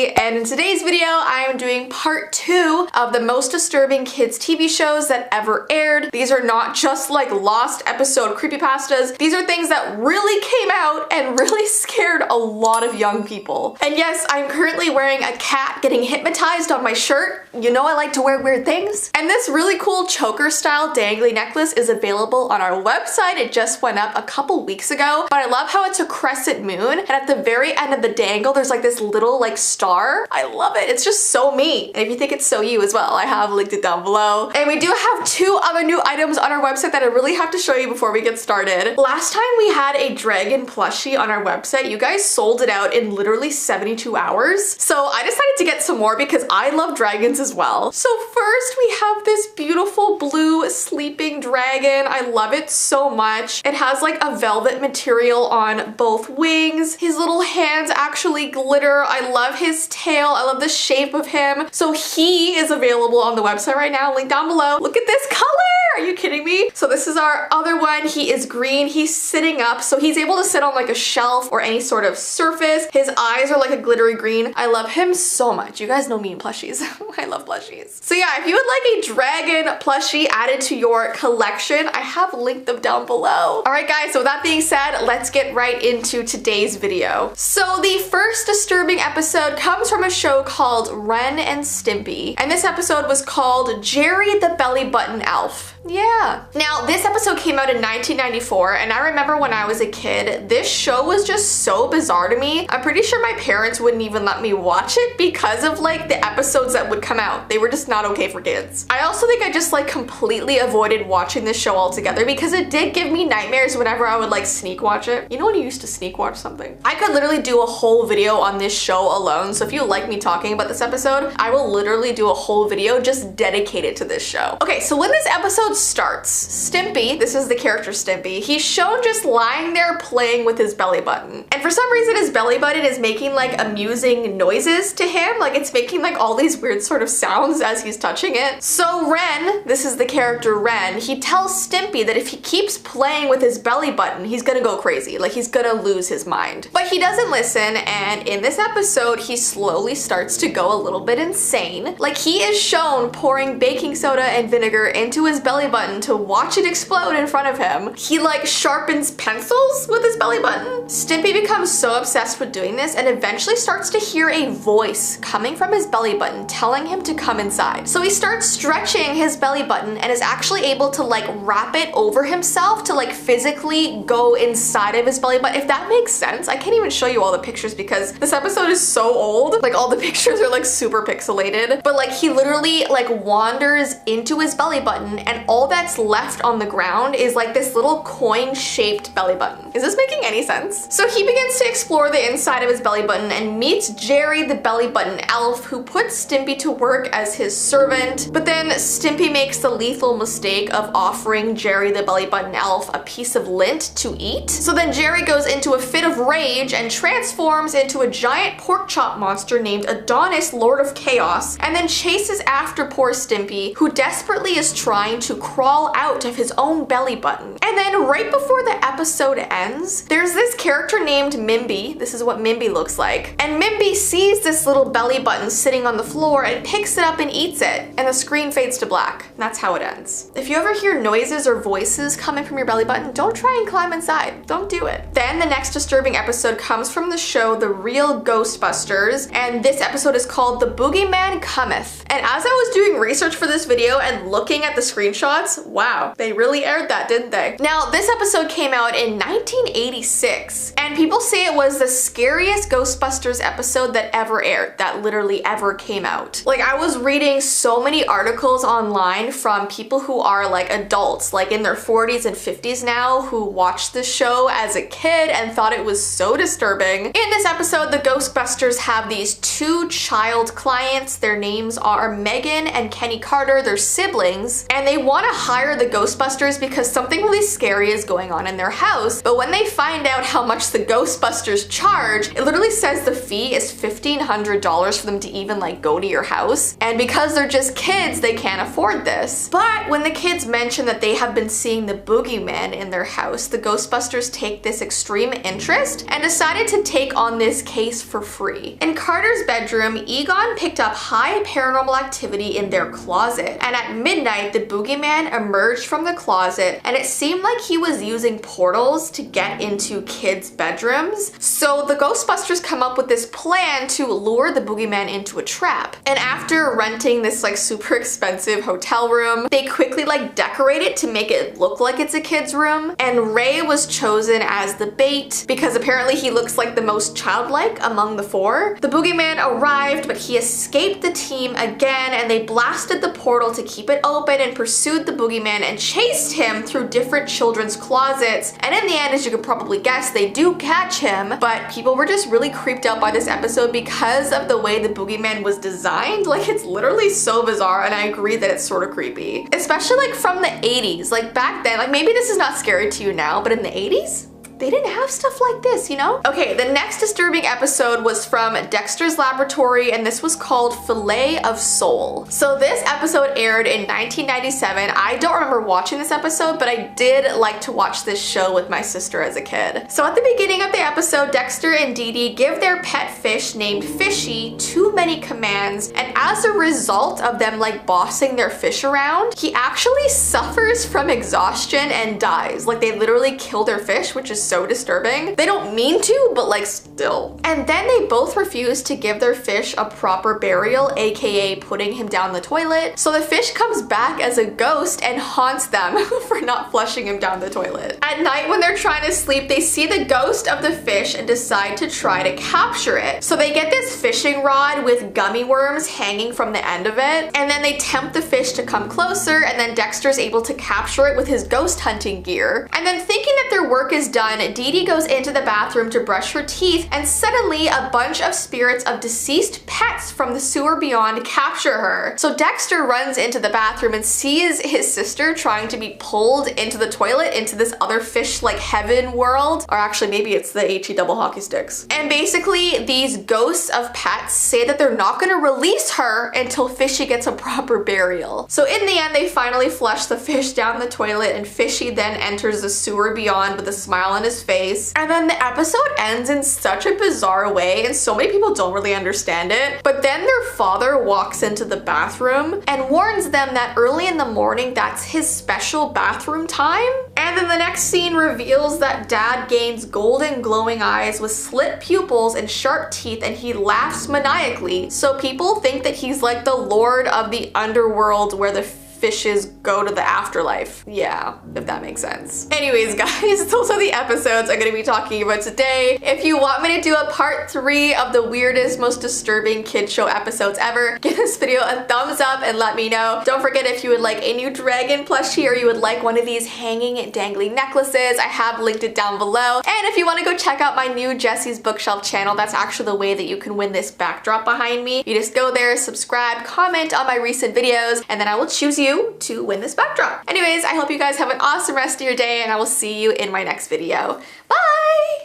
Jessii, and in today's video I am doing part 2 of the most disturbing kids TV shows that ever aired. These are not just like lost episode creepypastas, these are things that really came out and really scared a lot of young people. And yes, I'm currently wearing a cat getting hypnotized on my shirt. You know I like to wear weird things. And this really cool choker style dangly necklace is available on our website. It just went up a couple weeks ago, but I love how it's a crescent moon, and at the very end of the dangle there's like this little like star. I love it. It's just so me. And if you think it's so you as well, I have linked it down below. And we do have 2 other new items on our website that I really have to show you before we get started. Last time we had a dragon plushie on our website. You guys sold it out in literally 72 hours. So I decided to get some more because I love dragons as well. So first we have this beautiful blue sleeping dragon. I love it so much. It has like a velvet material on both wings. His little hands actually glitter. I love his tail. I love the shape of him. So he is available on the website right now, link down below. Look at this color! Are you kidding me? So this is our other one. He is green. He's sitting up, so he's able to sit on like a shelf or any sort of surface. His eyes are like a glittery green. I love him so much. You guys know me and plushies. I love plushies. So yeah, if you would like a dragon plushie added to your collection, I have linked them down below. Alright guys, so with that being said, let's get right into today's video. So the first disturbing episode comes from a show called Ren and Stimpy, and this episode was called Jerry the Belly Button Elf. Yeah. Now, this episode came out in 1994, and I remember when I was a kid, this show was just so bizarre to me. I'm pretty sure my parents wouldn't even let me watch it because of like the episodes that would come out. They were just not okay for kids. I also think I just like completely avoided watching this show altogether because it did give me nightmares whenever I would like sneak watch it. You know when you used to sneak watch something? I could literally do a whole video on this show alone, so if you like me talking about this episode, I will literally do a whole video just dedicated to this show. Okay, so when this episode starts, Stimpy, this is the character Stimpy, he's shown just lying there playing with his belly button. And for some reason his belly button is making like amusing noises to him, like it's making like all these weird sort of sounds as he's touching it. So Ren, this is the character Ren, he tells Stimpy that if he keeps playing with his belly button, he's gonna go crazy, like he's gonna lose his mind. But he doesn't listen, and in this episode he slowly starts to go a little bit insane. Like he is shown pouring baking soda and vinegar into his belly button to watch it explode in front of him. He like sharpens pencils with his belly button. Stimpy becomes so obsessed with doing this and eventually starts to hear a voice coming from his belly button telling him to come inside. So he starts stretching his belly button and is actually able to like wrap it over himself to like physically go inside of his belly button, if that makes sense. I can't even show you all the pictures because this episode is so old. Like all the pictures are like super pixelated, but like he literally like wanders into his belly button and all that's left on the ground is like this little coin-shaped belly button. Is this making any sense? So he begins to explore the inside of his belly button and meets Jerry the Belly Button Elf, who puts Stimpy to work as his servant. But then Stimpy makes the lethal mistake of offering Jerry the Belly Button Elf a piece of lint to eat. So then Jerry goes into a fit of rage and transforms into a giant pork chop monster named Adonis, Lord of Chaos, and then chases after poor Stimpy, who desperately is trying to crawl out of his own belly button. And then right before the episode ends, there's this character named Mimby. This is what Mimby looks like. And Mimby sees this little belly button sitting on the floor and picks it up and eats it. And the screen fades to black. And that's how it ends. If you ever hear noises or voices coming from your belly button, don't try and climb inside. Don't do it. Then the next disturbing episode comes from the show The Real Ghostbusters, and this episode is called The Boogeyman Cometh. And as I was doing research for this video and looking at the screenshots, wow, they really aired that, didn't they? Now, this episode came out in 1986, and people say it was the scariest Ghostbusters episode that ever aired, that literally ever came out. Like, I was reading so many articles online from people who are like adults, like in their 40s and 50s now, who watched this show as a kid and thought it was so disturbing. In this episode, the Ghostbusters have these 2 child clients. Their names are Megan and Kenny Carter. They're siblings, and they want to hire the Ghostbusters because something really scary is going on in their house, but when they find out how much the Ghostbusters charge, it literally says the fee is $1,500 for them to even like go to your house, and because they're just kids, they can't afford this. But when the kids mention that they have been seeing the boogeyman in their house, the Ghostbusters take this extreme interest and decided to take on this case for free. In Carter's bedroom, Egon picked up high paranormal activity in their closet, and at midnight, the boogeyman emerged from the closet, and it seemed like he was using portals to get into kids' bedrooms. So the Ghostbusters come up with this plan to lure the boogeyman into a trap. And after renting this like super expensive hotel room, they quickly like decorate it to make it look like it's a kid's room. And Ray was chosen as the bait because apparently he looks like the most childlike among the four. The boogeyman arrived, but he escaped the team again, and they blasted the portal to keep it open and pursued the boogeyman and chased him through different children's closets. And in the end, as you could probably guess, they do catch him, but people were just really creeped out by this episode because of the way the boogeyman was designed. Like, it's literally so bizarre, and I agree that it's sort of creepy. Especially like from the 80s, like back then, like maybe this is not scary to you now, but in the 80s? They didn't have stuff like this, you know? Okay, the next disturbing episode was from Dexters Laboratory, and this was called Fillet of Soul. So this episode aired in 1997. I don't remember watching this episode, but I did like to watch this show with my sister as a kid. So at the beginning of the episode, Dexter and Dee Dee give their pet fish named Fishy too many commands, and as a result of them like bossing their fish around, he actually suffers from exhaustion and dies. Like, they literally kill their fish, which is so disturbing. They don't mean to, but like still. And then they both refuse to give their fish a proper burial, aka putting him down the toilet. So the fish comes back as a ghost and haunts them for not flushing him down the toilet. At night when they're trying to sleep, they see the ghost of the fish and decide to try to capture it. So they get this fishing rod with gummy worms hanging from the end of it, and then they tempt the fish to come closer, and then Dexter's able to capture it with his ghost hunting gear. And then thinking that their work is done, Dee Dee goes into the bathroom to brush her teeth, and suddenly a bunch of spirits of deceased pets from the sewer beyond capture her. So Dexter runs into the bathroom and sees his sister trying to be pulled into the toilet into this other fish like heaven world, or actually maybe it's the HE double hockey sticks. And basically these ghosts of pets say that they're not gonna release her until Fishy gets a proper burial. So in the end, they finally flush the fish down the toilet, and Fishy then enters the sewer beyond with a smile on his face. And then the episode ends in such a bizarre way, and so many people don't really understand it. But then their father walks into the bathroom and warns them that early in the morning, that's his special bathroom time. And then the next scene reveals that dad gains golden glowing eyes with slit pupils and sharp teeth, and he laughs maniacally. So people think that he's like the lord of the underworld where the fishes go to the afterlife. Yeah, if that makes sense. Anyways, guys, those are the episodes I'm gonna be talking about today. If you want me to do a part 3 of the weirdest, most disturbing kids show episodes ever, give this video a thumbs up and let me know. Don't forget, if you would like a new dragon plushie or you would like one of these hanging dangly necklaces, I have linked it down below. And if you want to go check out my new Jessie's Bookshelf channel, that's actually the way that you can win this backdrop behind me. You just go there, subscribe, comment on my recent videos, and then I will choose you to win this backdrop. Anyways, I hope you guys have an awesome rest of your day, and I will see you in my next video. Bye!